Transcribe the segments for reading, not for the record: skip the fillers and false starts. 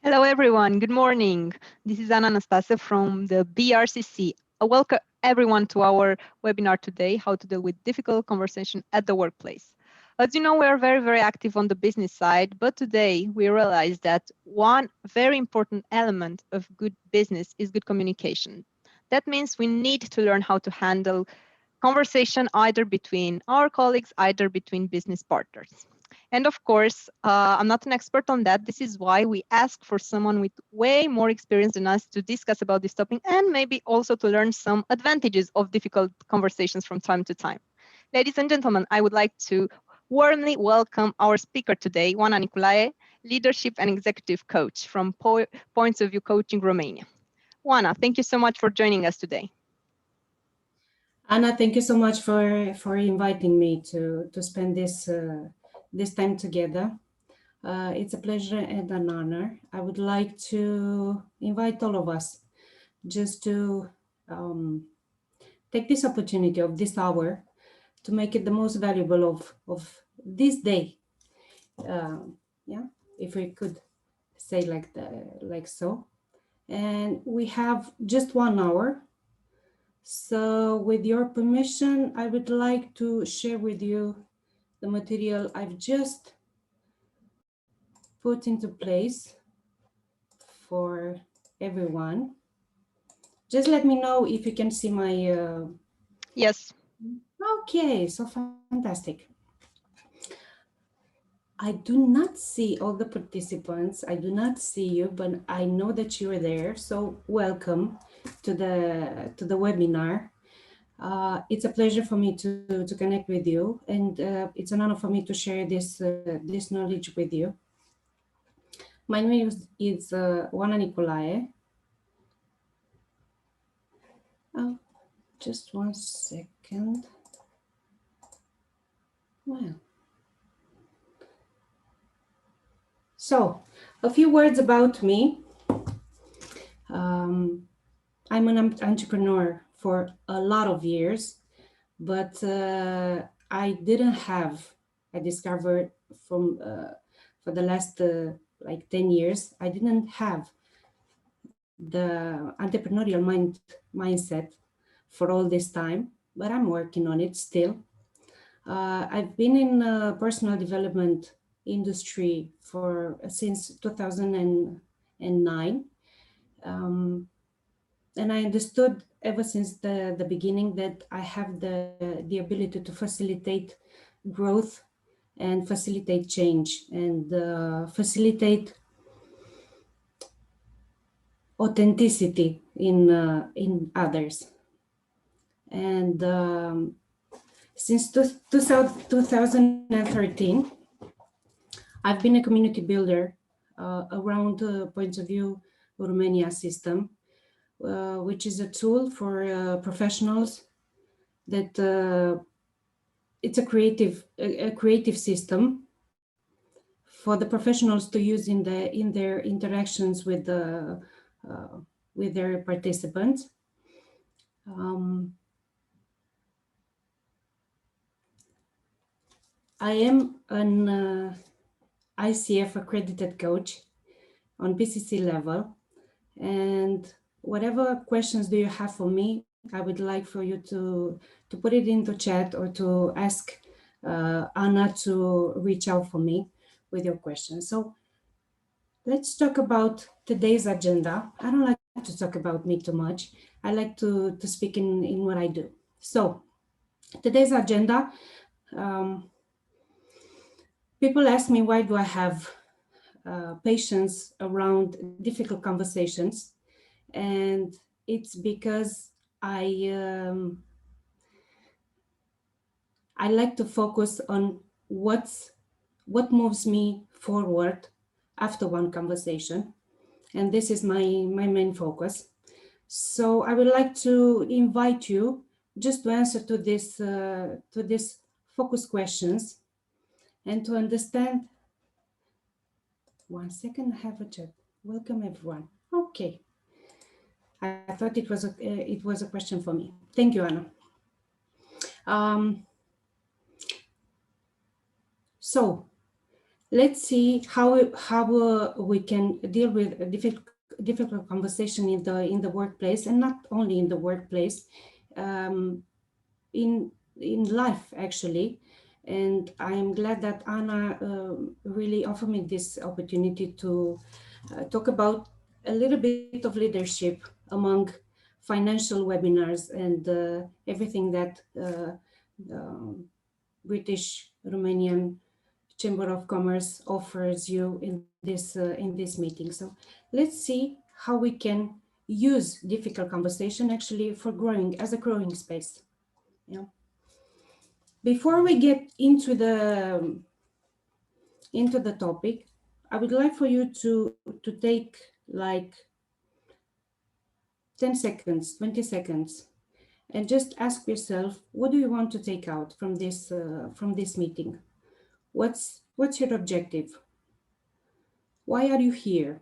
Hello, everyone. Good morning. This is Anna Anastasia from the BRCC. I welcome everyone to our webinar today, How to Deal with Difficult Conversation at the Workplace. As you know, we are very active on the business side, but today we realize that one very important element of good business is good communication. That means we need to learn how to handle conversation either between our colleagues, either between business partners. And of course, I'm not an expert on that. This is why we ask for someone with way more experience than us to discuss about this topic and maybe also to learn some advantages of difficult conversations from time to time. Ladies and gentlemen, I would like to warmly welcome our speaker today, Oana Nicolae, Leadership and Executive Coach from Points of View Coaching Romania. Oana, thank you so much for joining us today. Anna, thank you so much for inviting me to spend this time together. It's a pleasure and an honor. I would like to invite all of us just to take this opportunity of this hour to make it the most valuable of this day. Yeah, if we could say like so. And we have just 1 hour. So with your permission, I would like to share with you the material I've just put into place for everyone. Just let me know if you can see my... Yes. Okay, so fantastic. I do not see all the participants. I do not see you, but I know that you are there. So welcome to the webinar. It's a pleasure for me to connect with you, and it's an honor for me to share this knowledge with you. My name is Oana Nicolae. Oh, just 1 second. Well, so a few words about me. I'm an entrepreneur for a lot of years, but I discovered for the last like 10 years, I didn't have the entrepreneurial mindset for all this time, but I'm working on it still. I've been in personal development industry since 2009. And I understood ever since the beginning that I have the ability to facilitate growth and facilitate change and facilitate authenticity in others. And since 2013, I've been a community builder around Points of View Romania system, which is a tool for professionals that it's a creative system for the professionals to use in their interactions with their participants. I am an ICF accredited coach on PCC level, and whatever questions do you have for me, I would like for you to put it into chat or to ask Anna to reach out for me with your questions. So let's talk about today's agenda. I don't like to talk about me too much. I like to speak in what I do. So today's agenda, people ask me, why do I have patience around difficult conversations? And it's because I like to focus on what moves me forward after one conversation, and this is my main focus. So I would like to invite you just to answer to this focus questions and to understand. 1 second, I have a chat. Welcome everyone. Okay. I thought it was a question for me. Thank you, Anna. So let's see how we can deal with a difficult conversation in the workplace, and not only in the workplace, in life actually. And I am glad that Anna really offered me this opportunity to talk about a little bit of leadership among financial webinars and everything that British Romanian Chamber of Commerce offers you in this meeting. So let's see how we can use difficult conversation actually for growing as a growing space. Yeah. Before we get into the topic, I would like for you to take like 10 seconds, 20 seconds, and just ask yourself, what do you want to take out from this meeting? What's your objective? Why are you here?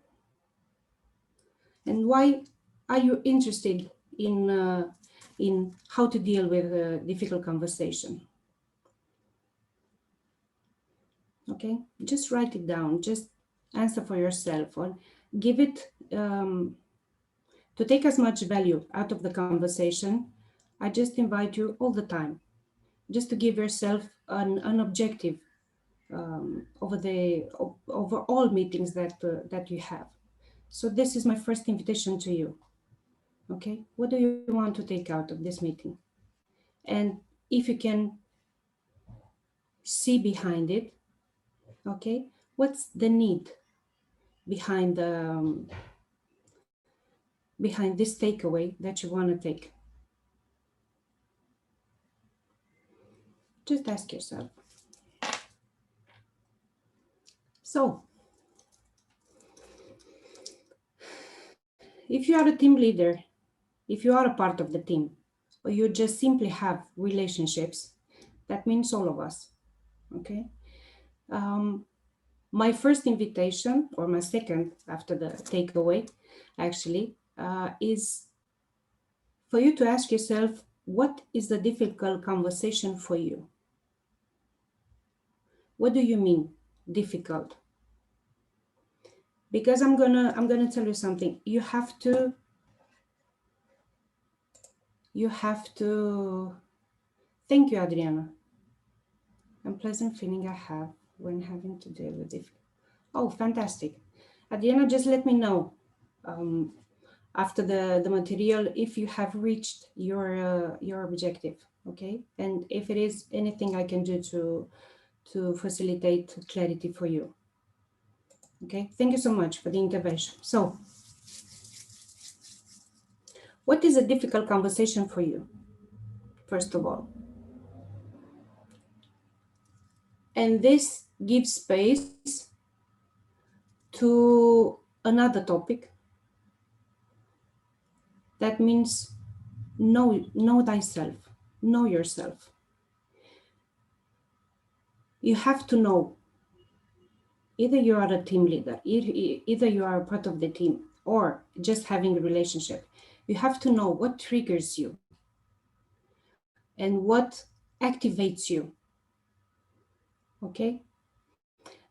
And why are you interested in how to deal with a difficult conversation? Okay, just write it down. Just answer for yourself, or give it to take as much value out of the conversation. I just invite you all the time, just to give yourself an objective over all meetings that you have. So this is my first invitation to you. Okay, what do you want to take out of this meeting? And if you can see behind it, okay, what's the need behind behind this takeaway that you want to take? Just ask yourself. So, if you are a team leader, if you are a part of the team, or you just simply have relationships, that means all of us, okay? My first invitation, or my second after the takeaway, actually, is for you to ask yourself, what is the difficult conversation for you? What do you mean difficult? Because I'm gonna tell you something. You have to thank you, Adriana. Unpleasant feeling I have when having to deal with it. Oh, fantastic. Adriana, just let me know after the material if you have reached your objective, okay? And if it is anything I can do to facilitate clarity for you. Okay, thank you so much for the intervention. So, what is a difficult conversation for you, first of all? And this gives space to another topic. That means know thyself, know yourself. You have to know, either you are a team leader, either you are a part of the team, or just having a relationship. You have to know what triggers you and what activates you. Okay?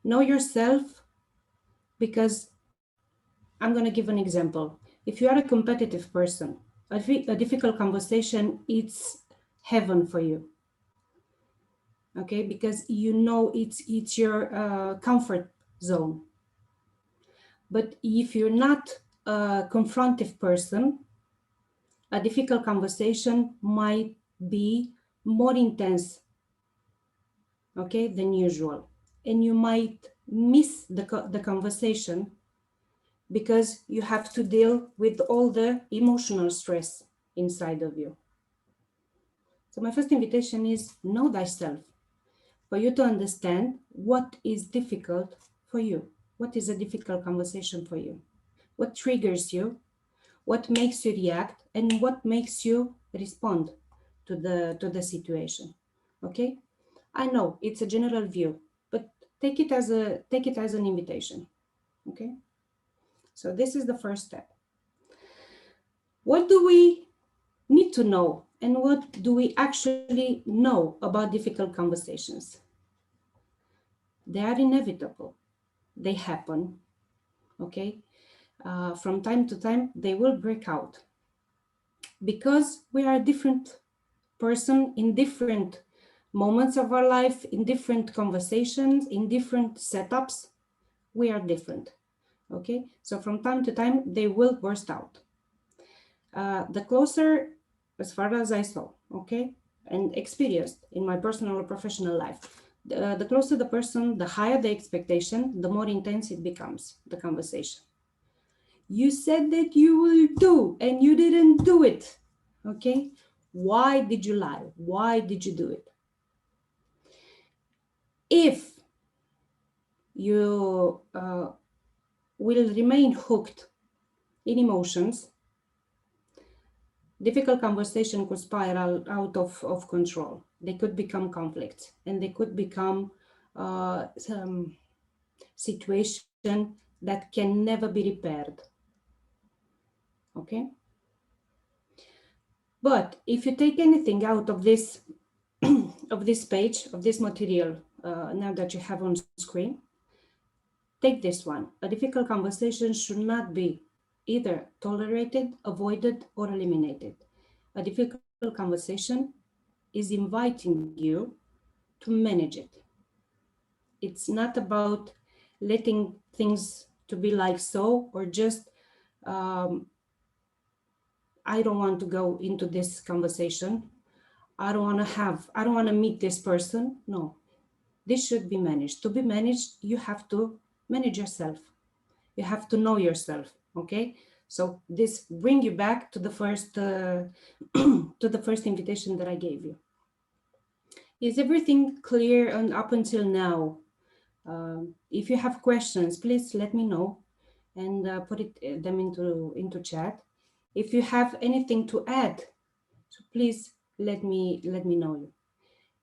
Know yourself, because I'm going to give an example. If you are a competitive person, a difficult conversation, it's heaven for you. Okay, because you know it's your comfort zone. But if you're not a confrontive person, a difficult conversation might be more intense, okay, than usual. And you might miss the conversation because you have to deal with all the emotional stress inside of you. So my first invitation is know thyself, for you to understand what is difficult for you. What is a difficult conversation for you? What triggers you? What makes you react? And what makes you respond to the situation? Okay? I know it's a general view, but take it as an invitation. Okay? So this is the first step. What do we need to know, and what do we actually know about difficult conversations? They are inevitable. They happen, okay? From time to time, they will break out because we are a different person in different moments of our life, in different conversations, in different setups. We are different, okay? So from time to time, they will burst out. The closer, as far as I saw, okay, and experienced in my personal or professional life, the closer the person, the higher the expectation, the more intense it becomes, the conversation. You said that you will do, and you didn't do it, okay? Why did you lie? Why did you do it? If you will remain hooked in emotions, difficult conversation could spiral out of control. They could become conflicts, and they could become some situation that can never be repaired. Okay? But if you take anything out of this of this page, of this material, now that you have on screen, take this one. A difficult conversation should not be either tolerated, avoided, or eliminated. A difficult conversation is inviting you to manage it. It's not about letting things to be like so, or just I don't want to go into this conversation. I don't want to meet this person. No, this should be managed. To be managed, you have to manage yourself. You have to know yourself. Okay. So this bring you back to the first to the first invitation that I gave you. Is everything clear and up until now? If you have questions, please let me know and put them into chat. If you have anything to add, so please let me know.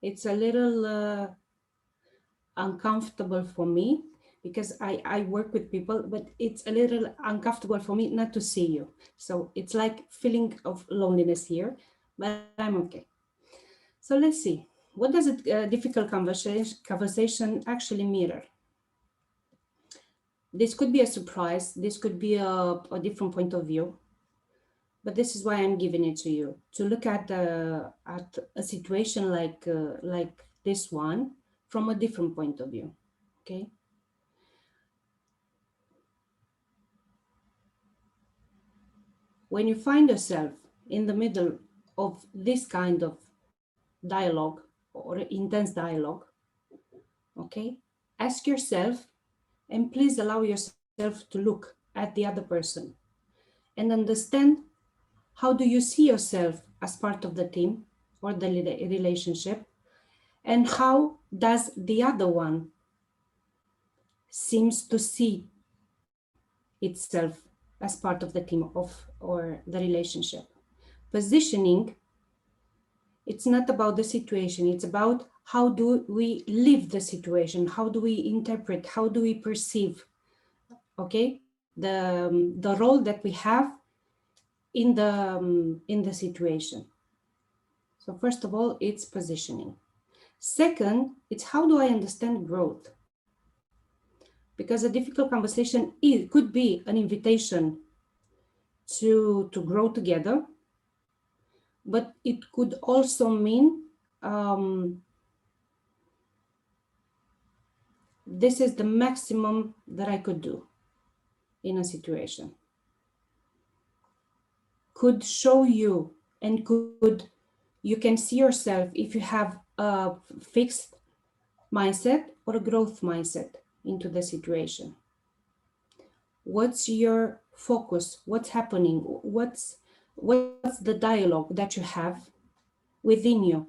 It's a little uncomfortable for me because I work with people, but it's a little uncomfortable for me not to see you. So it's like feeling of loneliness here, but I'm okay. So let's see. What does a difficult conversation actually mirror? This could be a surprise. This could be a different point of view. But this is why I'm giving it to you, to look at a situation like this one from a different point of view, okay? When you find yourself in the middle of this kind of dialogue or intense dialogue, okay, ask yourself, and please allow yourself to look at the other person and understand, how do you see yourself as part of the team or the relationship? And how does the other one seems to see itself as part of the team or the relationship? Positioning, it's not about the situation, it's about how do we live the situation, how do we interpret, how do we perceive, okay, the role that we have in the situation. So first of all, it's positioning. Second, it's how do I understand growth? Because a difficult conversation could be an invitation to grow together, but it could also mean this is the maximum that I could do in a situation. Could show you, and you can see yourself if you have a fixed mindset or a growth mindset into the situation. What's your focus? What's happening? What's the dialogue that you have within you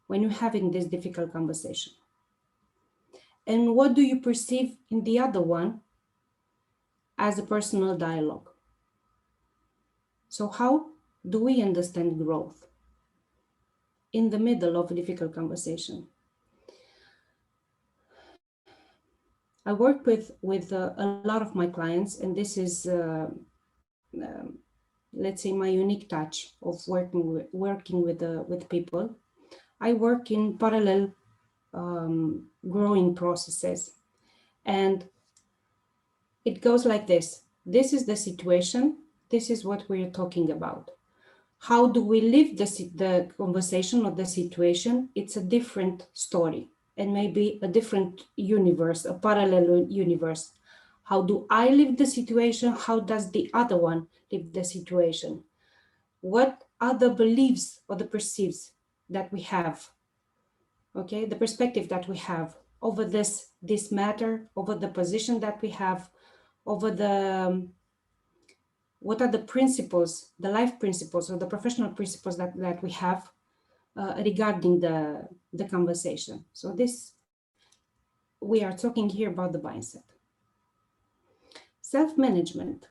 when you're having this difficult conversation? And what do you perceive in the other one as a personal dialogue? So how do we understand growth in the middle of a difficult conversation? I work with a lot of my clients, and this is let's say my unique touch of working with people. I work in parallel growing processes. And it goes like this. This is the situation. This is what we're talking about. How do we live the conversation or the situation? It's a different story and maybe a different universe, a parallel universe. How do I live the situation? How does the other one live the situation? What are the beliefs or the perceives that we have? Okay, the perspective that we have over this matter, over the position that we have, over the what are the principles, the life principles or the professional principles that we have regarding the conversation. So this, we are talking here about the mindset. Self-management.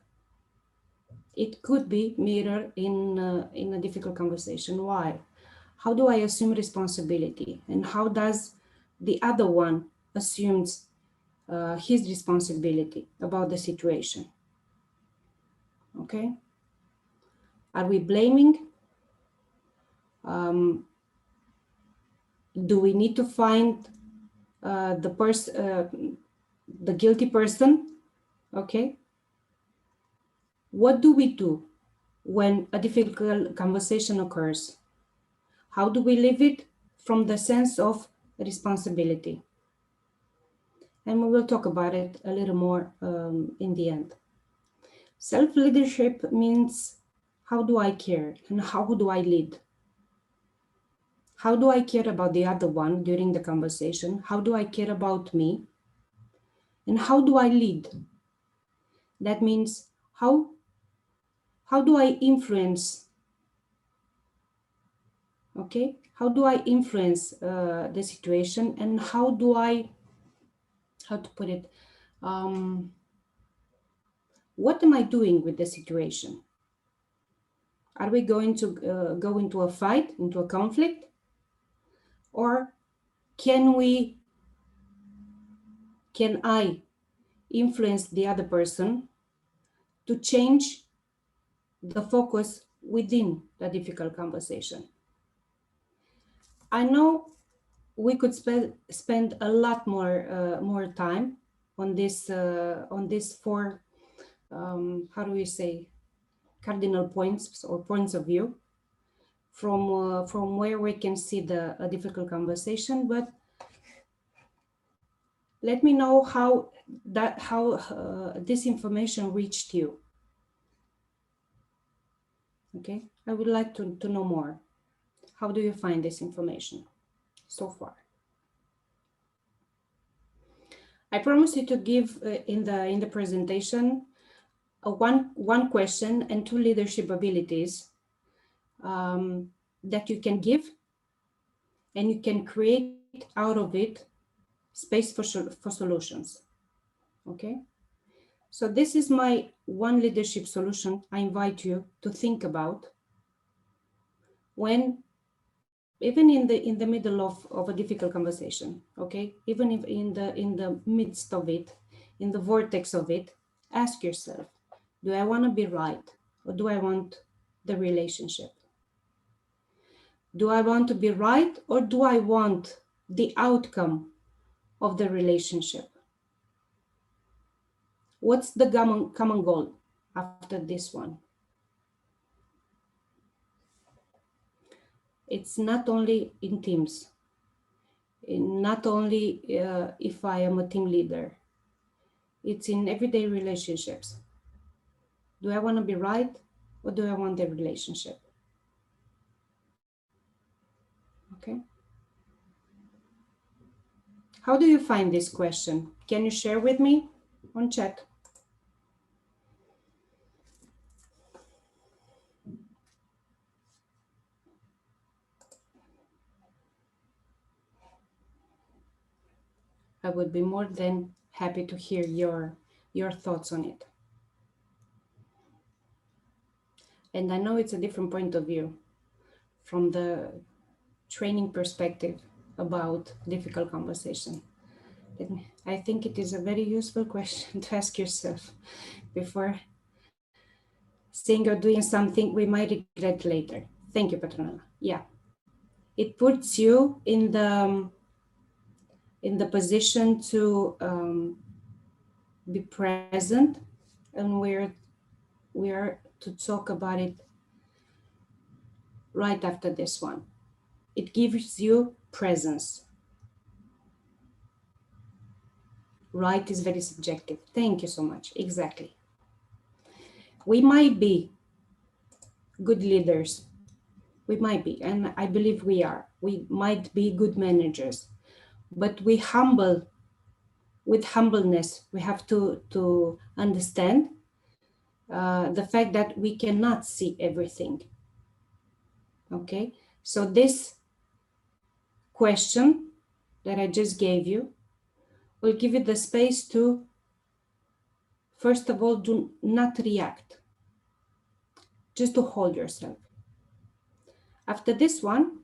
It could be mirrored in a difficult conversation. Why? How do I assume responsibility? And how does the other one assumes his responsibility about the situation? Okay. Are we blaming? Do we need to find the guilty person? Okay. What do we do when a difficult conversation occurs? How do we live it from the sense of responsibility? And we will talk about it a little more in the end. Self-leadership means, how do I care and how do I lead? How do I care about the other one during the conversation? How do I care about me? And how do I lead? That means, how do I influence? Okay, how do I influence the situation, and how do I, how to put it, what am I doing with the situation? Are we going to go into a fight, into a conflict? Or can I influence the other person to change the focus within the difficult conversation? I know we could spend a lot more time on this four, how do we say, cardinal points or points of view from where we can see a difficult conversation, but let me know how this information reached you. Okay, I would like to know more. How do you find this information so far? I promise you to give in the presentation one question and 2 leadership abilities that you can give, and you can create out of it space for solutions. Okay, so this is my one leadership solution I invite you to think about when, even in the middle of a difficult conversation. Okay, even if in the midst of it, in the vortex of it, ask yourself, do I want to be right, or do I want the relationship? Do I want to be right, or do I want the outcome of the relationship? What's the common goal after this one? It's not only in teams, not only if I am a team leader, it's in everyday relationships. Do I want to be right, or do I want the relationship? Okay. How do you find this question? Can you share with me on chat? I would be more than happy to hear your thoughts on it. And I know it's a different point of view from the training perspective about difficult conversation. I think it is a very useful question to ask yourself before saying or doing something we might regret later. Thank you, Petronella. Yeah, it puts you in the in the position to be present, and we are to talk about it right after this one. It gives you presence. Right is very subjective. Thank you so much. Exactly. We might be good leaders. We might be, and I believe we are. We might be good managers, but with humbleness, we have to understand the fact that we cannot see everything. Okay, so this question that I just gave you will give you the space to, first of all, do not react, just to hold yourself. After this one,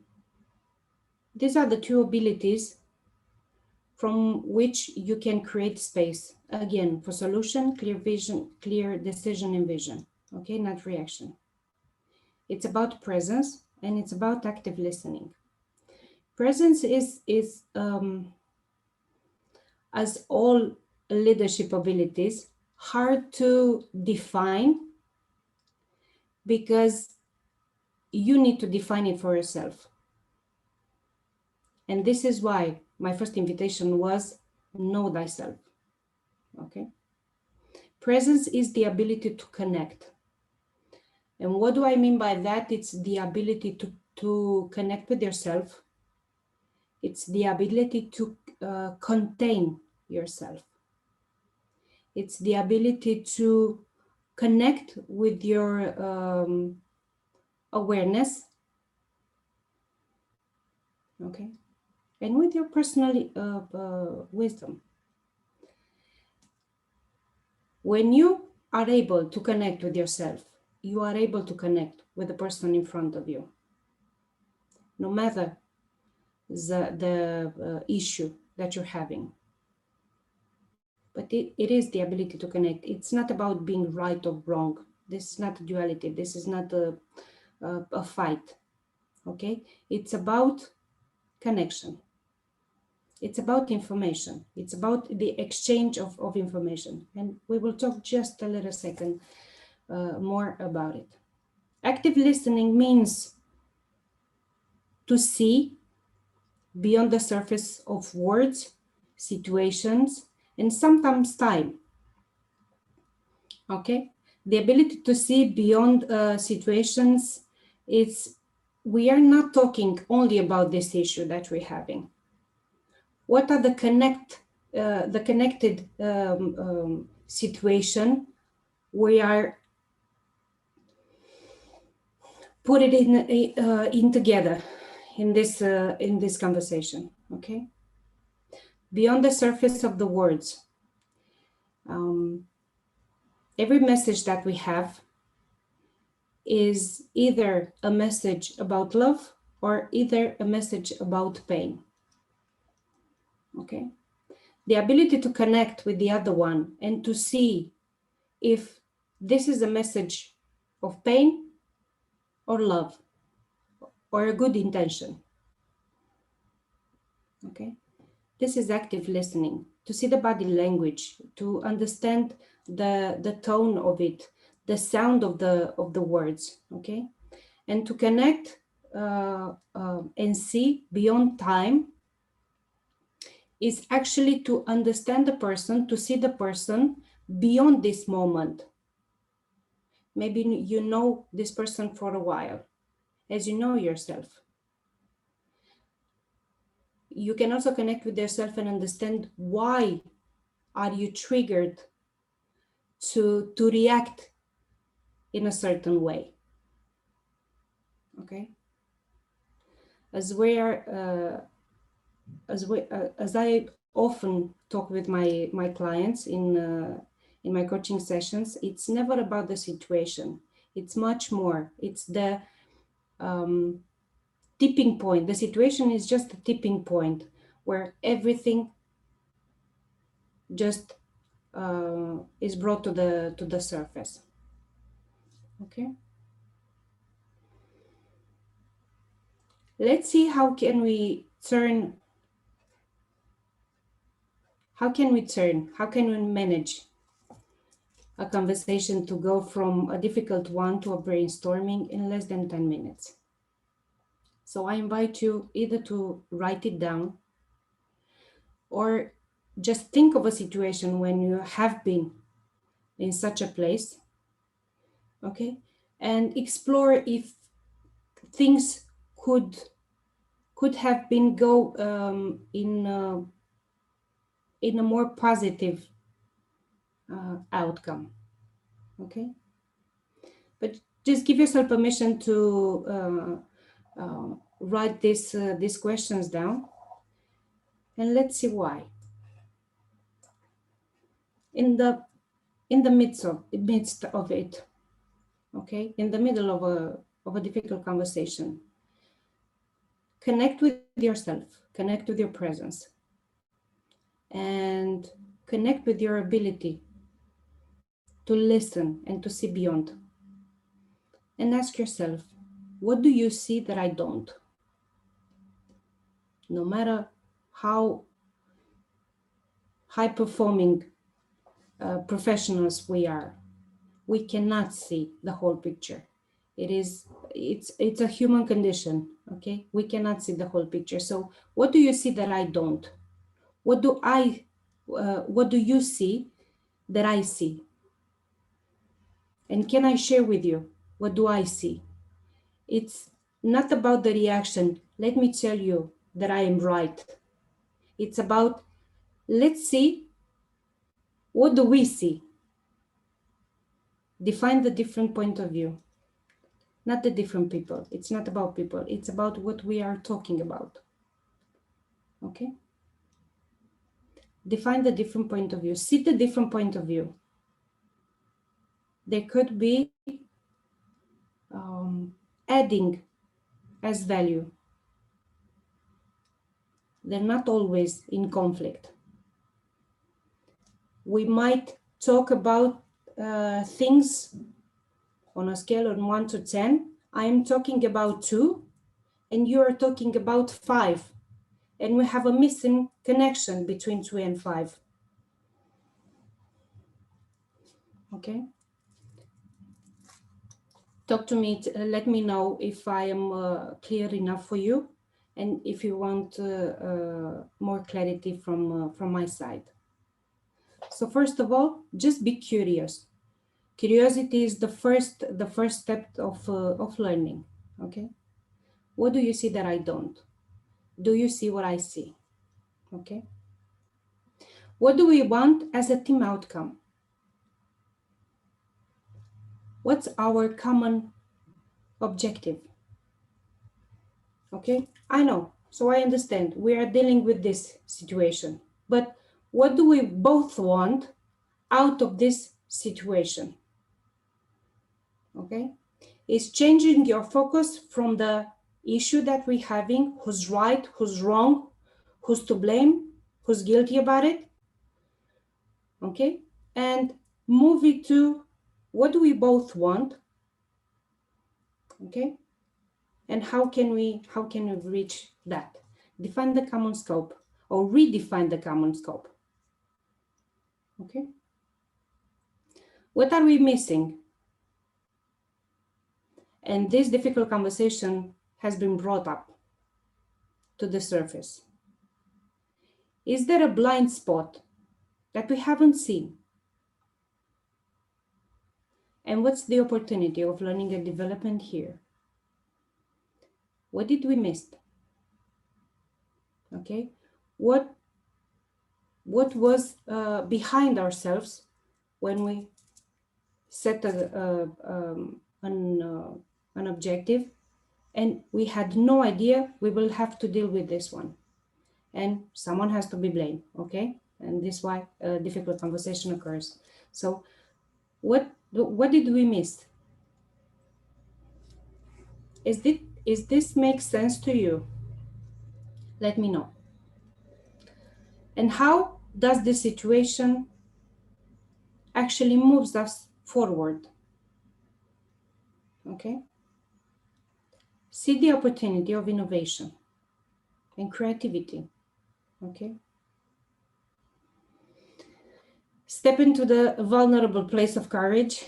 these are the two abilities from which you can create space. Again, for solution, clear vision, clear decision and vision. Okay, not reaction. It's about presence and it's about active listening. Presence is as all leadership abilities, hard to define because you need to define it for yourself. And this is why my first invitation was know thyself. Okay. Presence is the ability to connect. And what do I mean by that? It's the ability to connect with yourself. It's the ability to contain yourself. It's the ability to connect with your awareness, okay, and with your personal wisdom. When you are able to connect with yourself, you are able to connect with the person in front of you, no matter the issue that you're having. But it is the ability to connect. It's not about being right or wrong. This is not a duality. This is not a fight, okay? It's about connection. It's about information. It's about the exchange of information. And we will talk just a little second more about it. Active listening means to see beyond the surface of words, situations, and sometimes time. Okay? The ability to see beyond situations, we are not talking only about this issue that we're having. What are the connected situation we are put it in together in this conversation, okay? Beyond the surface of the words, every message that we have is either a message about love or either a message about pain. Okay, the ability to connect with the other one and to see if this is a message of pain or love or a good intention. Okay, this is active listening, to see the body language, to understand the tone of it, the sound of the words. Okay, and to connect and see beyond time is actually to understand the person, to see the person beyond this moment. Maybe you know this person for a while, as you know yourself. You can also connect with yourself and understand why are you triggered to react in a certain way. Okay. As I often talk with my clients in my coaching sessions, it's never about the situation. It's much more. It's the tipping point. The situation is just a tipping point where everything just is brought to the surface. Okay. Let's see how can we turn How can we turn? How can we manage a conversation to go from a difficult one to a brainstorming in less than 10 minutes? So I invite you either to write it down or just think of a situation when you have been in such a place, okay? And explore if things could have been go in a more positive outcome, okay? But just give yourself permission to write these questions down, and let's see why. In the midst of it, okay, in the middle of a difficult conversation, connect with yourself, connect with your presence, and connect with your ability to listen and to see beyond. And ask yourself, what do you see that I don't? No matter how high-performing professionals we are, we cannot see the whole picture. It's a human condition, okay? We cannot see the whole picture. So what do you see that I don't? What do you see that I see? And can I share with you, what do I see? It's not about the reaction. Let me tell you that I am right. It's about, let's see, what do we see? Define the different point of view, not the different people. It's not about people. It's about what we are talking about. Okay? Define the different point of view. See the different point of view. They could be adding as value. They're not always in conflict. We might talk about things on a scale of 1 to 10. I'm talking about 2, and you are talking about 5. And we have a missing connection between 2 and 5. Okay? Talk to me, let me know if I am clear enough for you, and if you want more clarity from my side. So first of all, just be curious. Curiosity is the first step of learning. Okay, what do you see that I don't? Do you see what I see? Okay, what do we want as a team outcome? What's our common objective? Okay, I know, so I understand we are dealing with this situation, but what do we both want out of this situation? Okay, it's changing your focus from the issue that we're having, who's right, who's wrong, who's to blame, who's guilty about it. Okay, and move it to what do we both want? Okay, and how can we reach that? Define the common scope or redefine the common scope. Okay, what are we missing? And this difficult conversation has been brought up to the surface. Is there a blind spot that we haven't seen? And what's the opportunity of learning and development here? What did we miss? Okay, what was behind ourselves when we set an objective and we had no idea we will have to deal with this one, and someone has to be blamed. Okay, and this is why a difficult conversation occurs. So what did we miss? Is this make sense to you? Let me know. And how does this situation actually moves us forward? Okay. See the opportunity of innovation and creativity. Okay. Step into the vulnerable place of courage,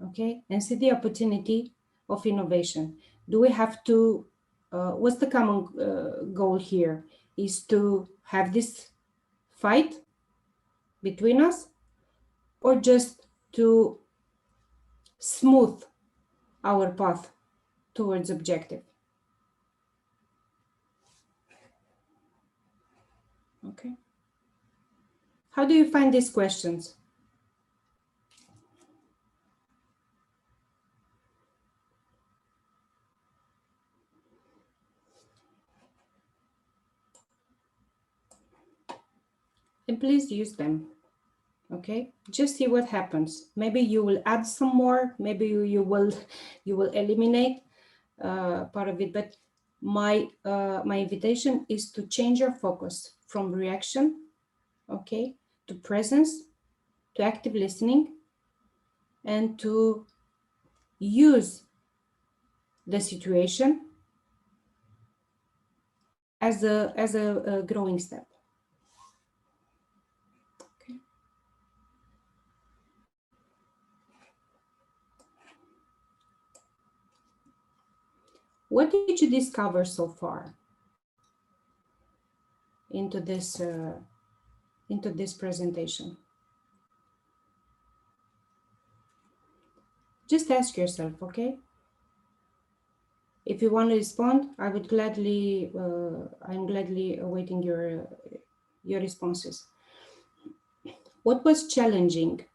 okay, and see the opportunity of innovation. Do we have to, what's the common goal here? Is to have this fight between us, or just to smooth our path towards objective? Okay. How do you find these questions? And please use them. Okay, just see what happens. Maybe you will add some more, maybe you will eliminate part of it, but my invitation is to change your focus from reaction, okay, to presence, to active listening, and to use the situation as a growing step. Okay. What did you discover so far into this presentation? Just ask yourself, okay? If you want to respond, I would gladly, I'm gladly awaiting your responses. What was challenging?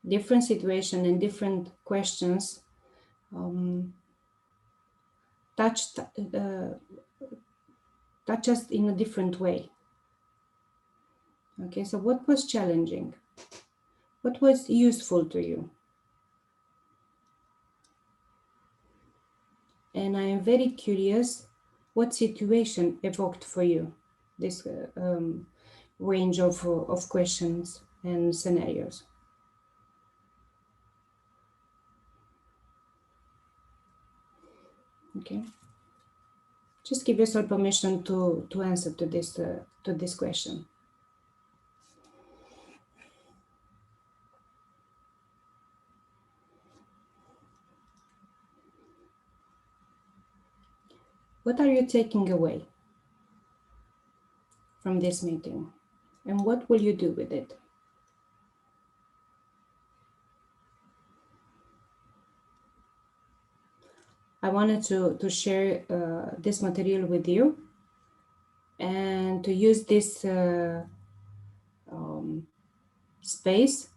Different situation and different questions touch us in a different way. Okay, so what was challenging? What was useful to you? And I am very curious what situation evoked for you this range of questions and scenarios. Okay, just give yourself permission to answer to this question. What are you taking away from this meeting, and what will you do with it? I wanted to share this material with you and to use this space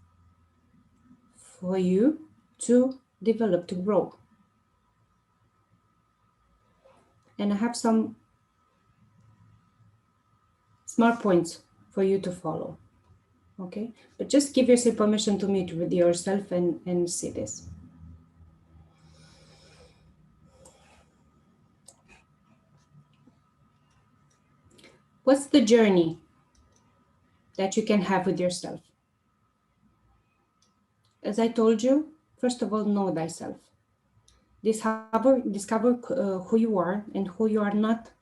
for you to develop, to grow. And I have some smart points for you to follow, okay? But just give yourself permission to meet with yourself and see this. What's the journey that you can have with yourself? As I told you, first of all, know thyself. Discover who you are and who you are not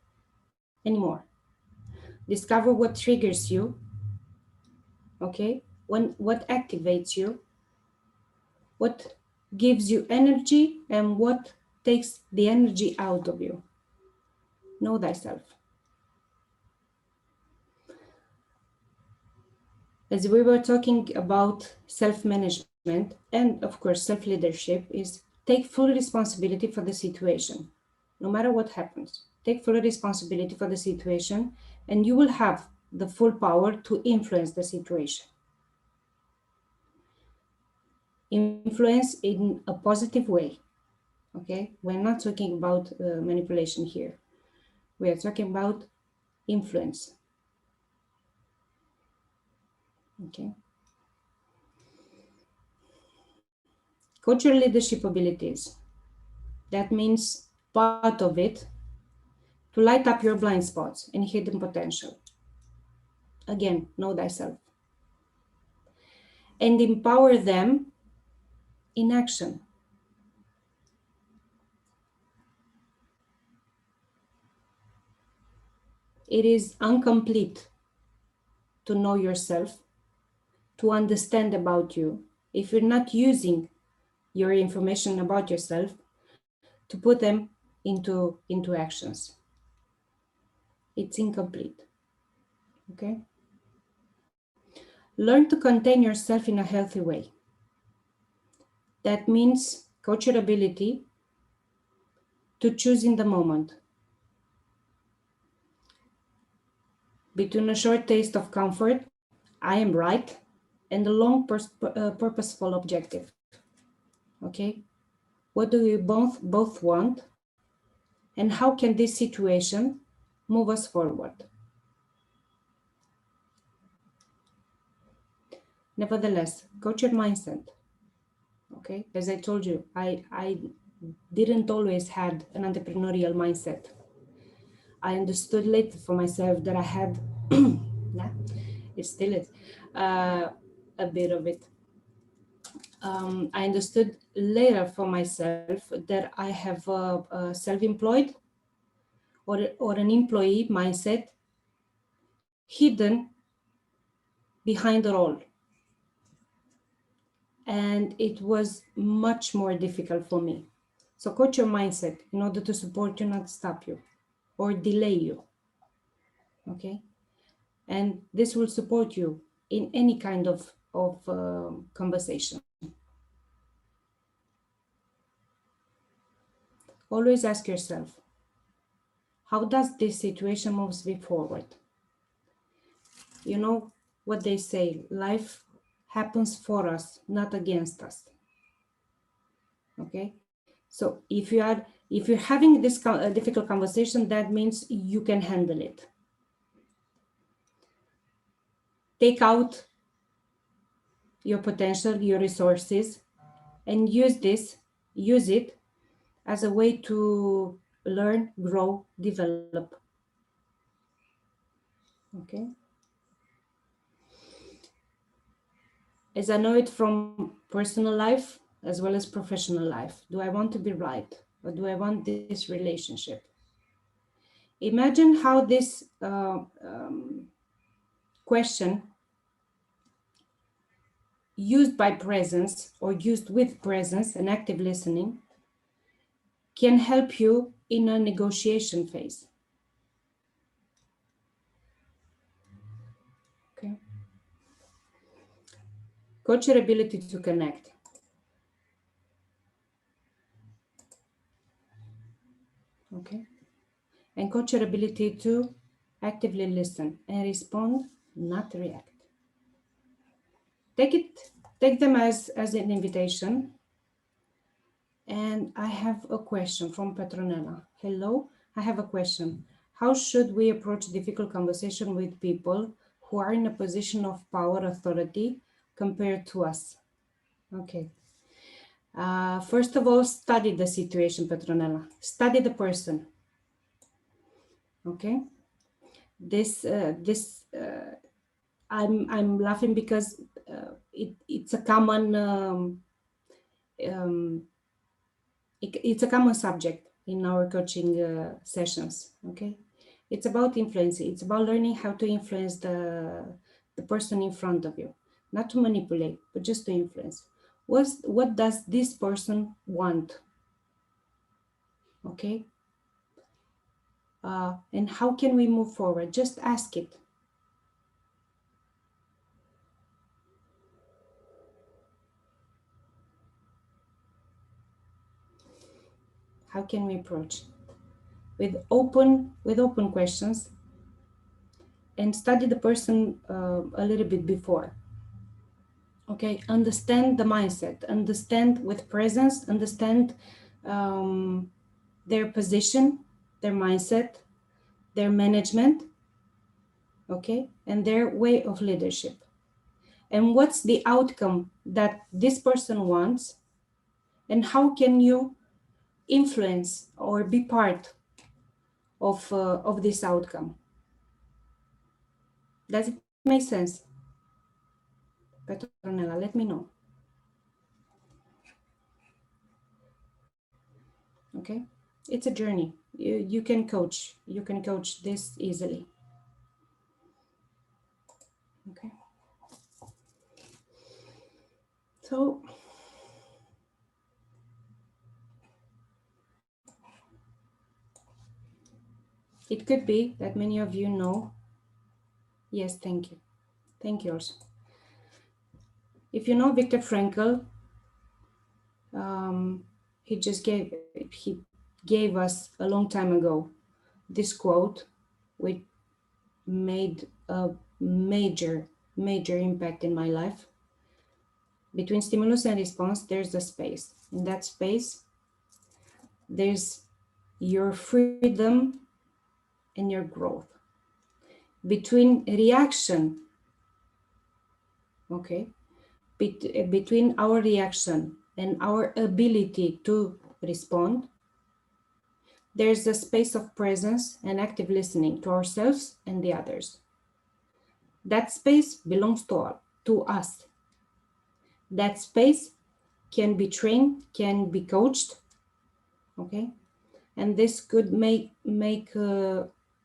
anymore. Discover what triggers you, okay? What activates you, what gives you energy, and what takes the energy out of you. Know thyself. As we were talking about self-management and of course self-leadership, is take full responsibility for the situation. No matter what happens, take full responsibility for the situation, and you will have the full power to influence the situation. Influence in a positive way, okay? We're not talking about manipulation here. We are talking about influence, okay? Coach your leadership abilities. That means part of it to light up your blind spots and hidden potential. Again, know thyself. And empower them in action. It is incomplete to know yourself, to understand about you, if you're not using your information about yourself to put them into actions, it's incomplete. Okay? Learn to contain yourself in a healthy way. That means coach your ability to choose in the moment between a short taste of comfort, I am right, and a long purposeful objective. Okay? What do we both want? And how can this situation move us forward? Nevertheless, coach your mindset. Okay, as I told you, I didn't always had an entrepreneurial mindset. I understood later for myself that I had, yeah, it still is, a bit of it. I understood later for myself that I have a self-employed or an employee mindset hidden behind the role. And it was much more difficult for me. So coach your mindset in order to support you, not stop you or delay you. Okay? And this will support you in any kind of conversation. Always ask yourself, how does this situation moves me forward? You know what they say, life happens for us, not against us. Okay? So if you're having this difficult conversation, that means you can handle it. Take out your potential, your resources, and use it as a way to learn, grow, develop. Okay. As I know it from personal life as well as professional life, do I want to be right, or do I want this relationship? Imagine how this question used by presence or used with presence and active listening can help you in a negotiation phase. Okay. Coach your ability to connect. Okay. And coach your ability to actively listen and respond, not react. Take them as an invitation. And I have a question from Petronella. Hello, I have a question. How should we approach difficult conversation with people who are in a position of power, authority compared to us? Okay. First of all, study the situation, Petronella. Study the person. Okay. I'm laughing because it's a common it's a common subject in our coaching sessions. Okay, it's about influence. It's about learning how to influence the person in front of you, not to manipulate, but just to influence. What does this person want? Okay, and how can we move forward? Just ask it. How can we approach with open questions, and study the person a little bit before. Okay, understand the mindset, understand with presence, understand their position, their mindset, their management, okay, and their way of leadership. And what's the outcome that this person wants, and how can you influence or be part of this outcome? Does it make sense? Petronella, let me know. Okay, it's a journey. You can coach this easily. Okay. So it could be that many of you know. Yes, thank you. Thank you also. If you know Viktor Frankl, he gave us a long time ago this quote, which made a major impact in my life. Between stimulus and response, there's a space. In that space, there's your freedom and your growth. Between reaction, okay, between our reaction and our ability to respond, there's a space of presence and active listening to ourselves and the others. That space belongs to us. That space can be trained, can be coached, okay? And this could make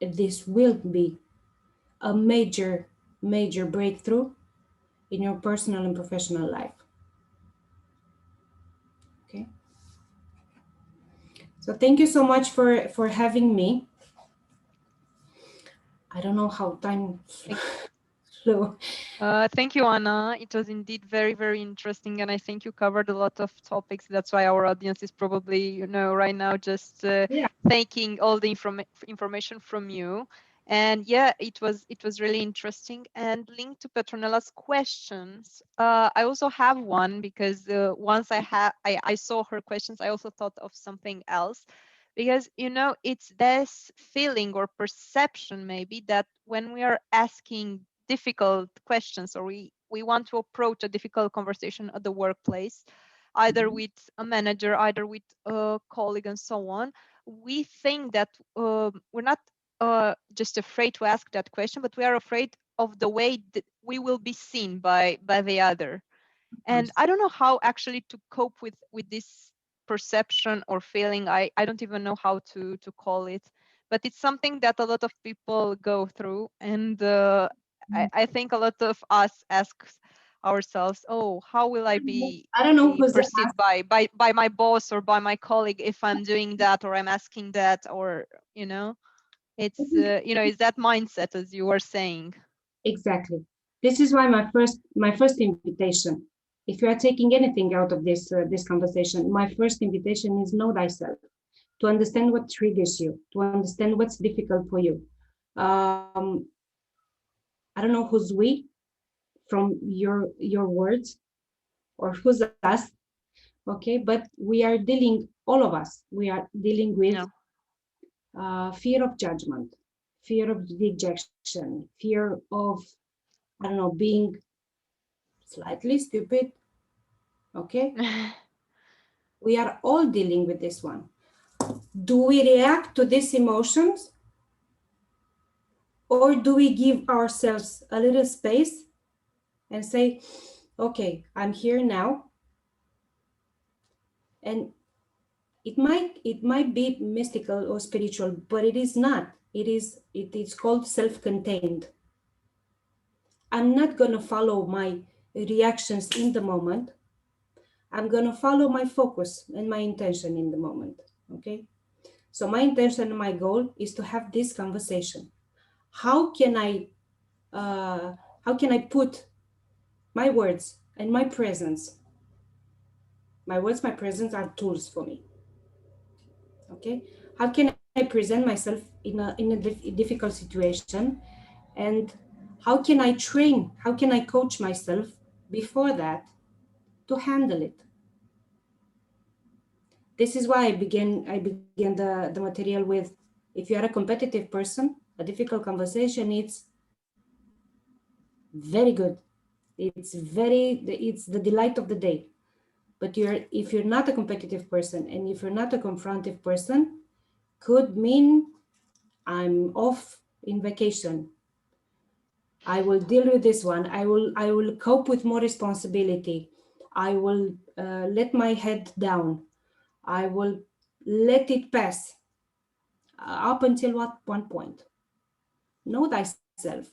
this will be a major breakthrough in your personal and professional life. Okay. So thank you so much for having me. I don't know how time flew. Thank you, Anna. It was indeed very, very interesting, and I think you covered a lot of topics. That's why our audience is probably, right now just taking all the information from you. And yeah, it was really interesting. And linked to Petronella's questions, I also have one because once I saw her questions, I also thought of something else. Because it's this feeling or perception maybe that when we are asking difficult questions, or we want to approach a difficult conversation at the workplace, either with a manager, either with a colleague, and so on, we think that we're not just afraid to ask that question, but we are afraid of the way that we will be seen by the other. And I don't know how actually to cope with this perception or feeling. I don't even know how to call it, but it's something that a lot of people go through. And I think a lot of us ask ourselves, oh, how will I be I don't know who's perceived by my boss or by my colleague if I'm doing that or I'm asking that, or it's it's that mindset, as you were saying. exactly. This is why my first invitation, if you are taking anything out of this conversation, my first invitation is know thyself, to understand what triggers you, to understand what's difficult for you. I don't know who's we from your words, or who's us, okay, but we are dealing, all of us, we are dealing with fear of judgment, fear of rejection, fear of, I don't know, being slightly stupid, okay. We are all dealing with this one. Do we react to these emotions, or do we give ourselves a little space and say, okay, I'm here now? And it might be mystical or spiritual, but it is not. It is called self-contained. I'm not going to follow my reactions in the moment. I'm going to follow my focus and my intention in the moment. Okay. So my intention and my goal is to have this conversation. How can I put my words and my presence? My words, my presence are tools for me. Okay. How can I present myself in a difficult situation? And how can I train? How can I coach myself before that to handle it? This is why I began the material with, if you are a competitive person, a difficult conversation, it's very good. It's the delight of the day. But if you're not a competitive person, and if you're not a confrontive person, could mean I'm off in vacation. I will deal with this one. I will cope with more responsibility. I will let my head down. I will let it pass up until one point. Know thyself.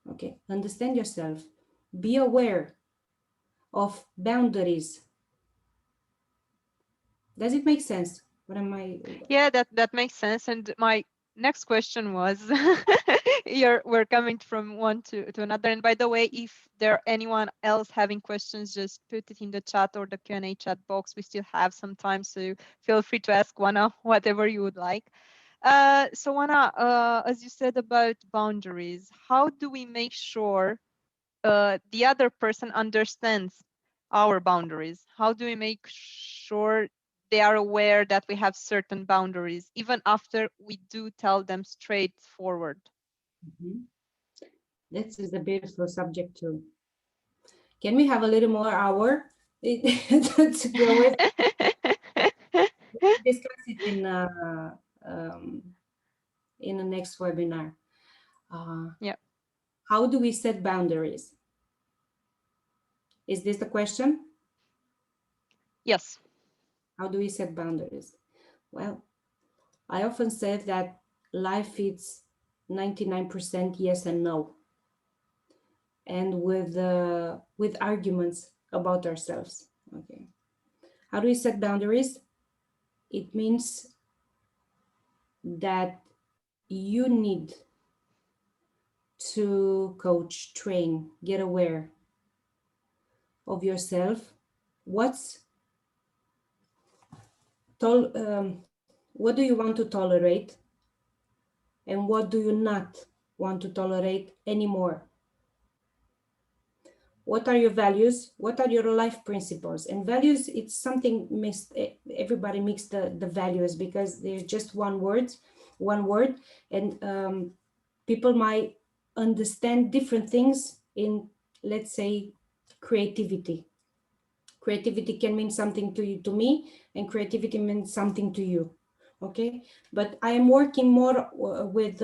Okay, understand yourself. Be aware of boundaries. Does it make sense? What am I? Yeah, that makes sense. And my next question was, we're coming from one to another. And by the way, if there anyone else having questions, just put it in the chat or the Q&A chat box. We still have some time, so feel free to ask Wana whatever you would like. So Wana, as you said about boundaries, how do we make sure the other person understands our boundaries? How do we make sure they are aware that we have certain boundaries, even after we do tell them straightforward? Mhm. This is a beautiful subject too. Can we have a little more hour to go with? Discuss it in the next webinar. Yeah. How do we set boundaries? Is this the question? Yes. How do we set boundaries? Well, I often say that life is 99% yes and no, and with arguments about ourselves. Okay. How do we set boundaries? It means that you need to coach, train, get aware of yourself. What do you want to tolerate, and what do you not want to tolerate anymore? What are your values? What are your life principles? And values, it's something mixed. Everybody mixed the values because there's just one word, and people might understand different things in, let's say, creativity. Creativity can mean something to you, to me, and creativity means something to you. Okay, but I am working more with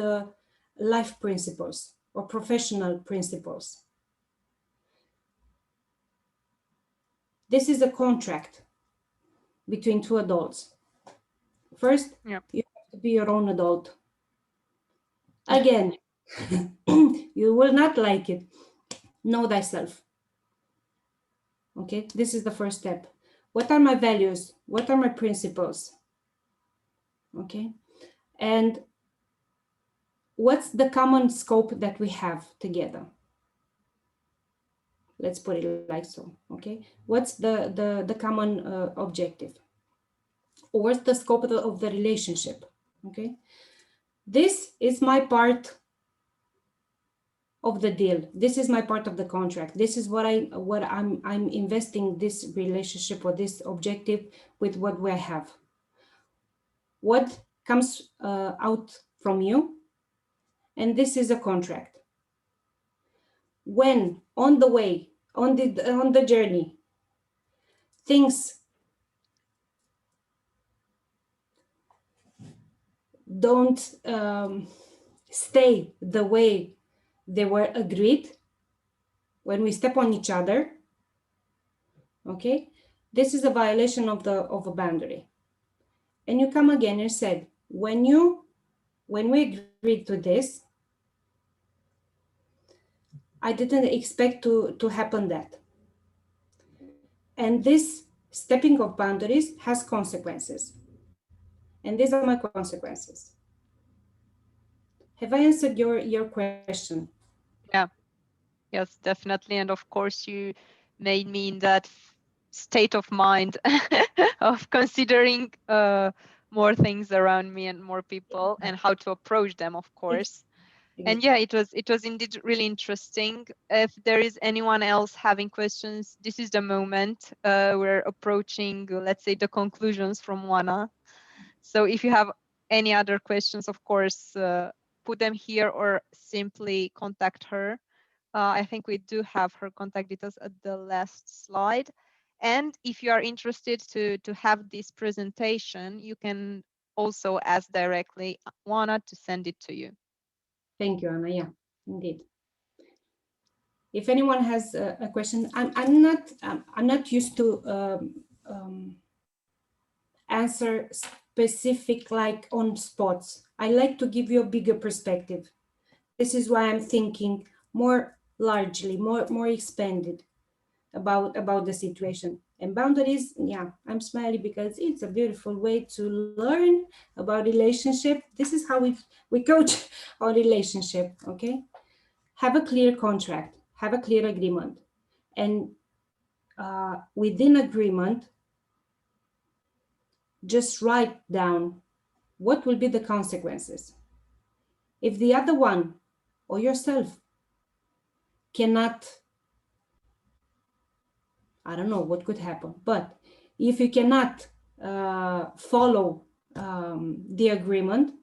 life principles or professional principles. This is a contract between two adults. First, Yep. you have to be your own adult. Again, you will not like it. Know thyself. Okay, this is the first step. What are my values? What are my principles? Okay, and what's the common scope that we have together? Let's put it like so. Okay, what's the common objective? Or what's the scope of the relationship? Okay, this is my part of the deal. This is my part of the contract. This is what I'm investing this relationship or this objective with what we have. What comes out from you, and this is a contract. When on the way, on the journey, things don't stay the way they were agreed, when we step on each other, okay, this is a violation of a boundary. And you come again and said, when we agreed to this, I didn't expect to happen that. And this stepping of boundaries has consequences. And these are my consequences. Have I answered your question? Yeah. Yes, definitely. And of course, you made me in that state of mind of considering more things around me and more people and how to approach them, of course. And yeah, it was indeed really interesting. If there is anyone else having questions, this is the moment. We're approaching, let's say, the conclusions from Wana. So if you have any other questions, of course, put them here or simply contact her. I think we do have her contact details at the last slide. And if you are interested to have this presentation, you can also ask directly Wana to send it to you. Thank you, Anna. Yeah, indeed. If anyone has a question, I'm not used to answer specific like on spots. I like to give you a bigger perspective. This is why I'm thinking more largely, more expanded about the situation. And boundaries, yeah, I'm smiling because it's a beautiful way to learn about relationship. This is how we coach on relationship, okay? Have a clear contract, have a clear agreement, and within agreement, just write down what will be the consequences. If the other one or yourself cannot, I don't know what could happen, but if you cannot follow the agreement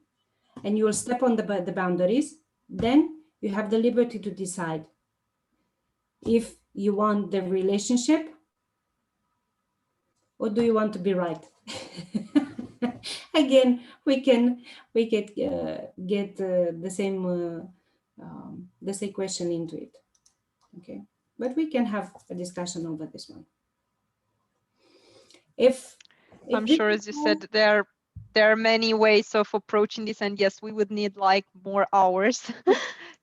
and you will step on the boundaries, then you have the liberty to decide if you want the relationship or do you want to be right. Again, we can get the same question into it, okay, but we can have a discussion over this one. If I'm this sure, as you said, there are many ways of approaching this, and yes, we would need like more hours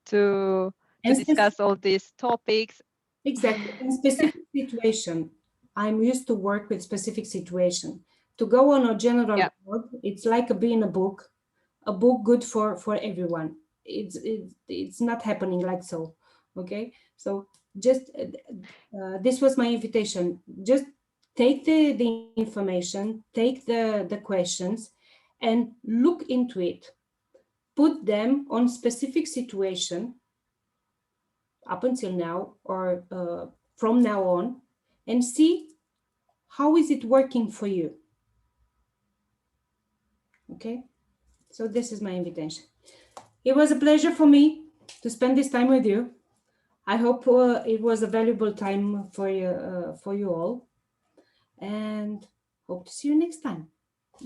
to discuss all these topics. Exactly. In specific situation, I'm used to work with specific situation. To go on a general code, it's like being a book good for everyone. It's not happening like so. Okay, so just this was my invitation. Just take the information, take the questions, and look into it. Put them on specific situation up until now or from now on, and see how is it working for you. Okay, so this is my invitation. It was a pleasure for me to spend this time with you. I hope it was a valuable time for you all, and hope to see you next time.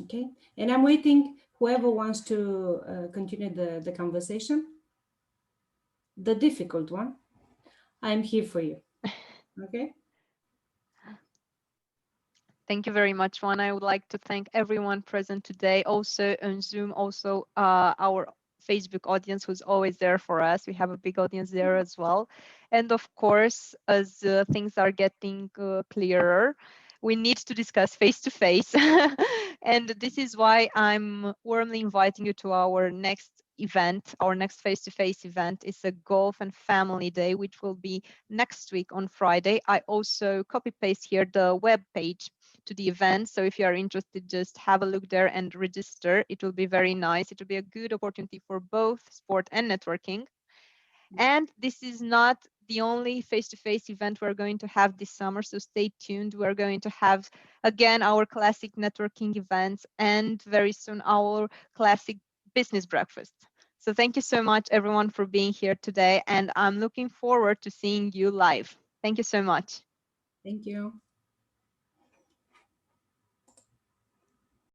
Okay, and I'm waiting whoever wants to continue the conversation, the difficult one. I'm here for you. Okay. Thank you very much, Juan. I would like to thank everyone present today, also on Zoom, also our Facebook audience who's always there for us. We have a big audience there as well. And of course, as things are getting clearer, we need to discuss face to face. And this is why I'm warmly inviting you to our next event. Our next face-to-face event is a golf and family day, which will be next week on Friday. I also copy paste here the web page to the event. So if you are interested, just have a look there and register. It will be very nice. It will be a good opportunity for both sport and networking. And this is not the only face-to-face event we're going to have this summer, so stay tuned. We're going to have, again, our classic networking events and very soon our classic business breakfast. So thank you so much, everyone, for being here today. And I'm looking forward to seeing you live. Thank you so much. Thank you.